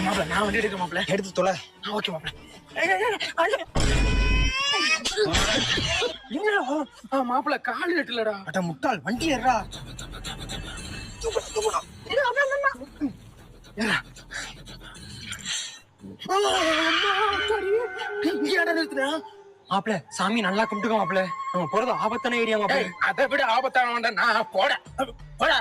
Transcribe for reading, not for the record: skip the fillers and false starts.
மாப்பிள்ள நான் வண்டி எடுக்க மாப்பிள்ள எடுத்து தொலை. ஓகே மாப்பிள்ள மாப்பிள்ள கால் எட்டுலடா அட முட்டாள் வண்டி ஏறா. மாப்பிள்ள சாமி நல்லா கும்பிட்டுக்க மாப்பிள்ள. நம்ம போறது ஆபத்தான ஏரியா மாப்பிள்ள. அதை விட ஆபத்தான நான் போட போட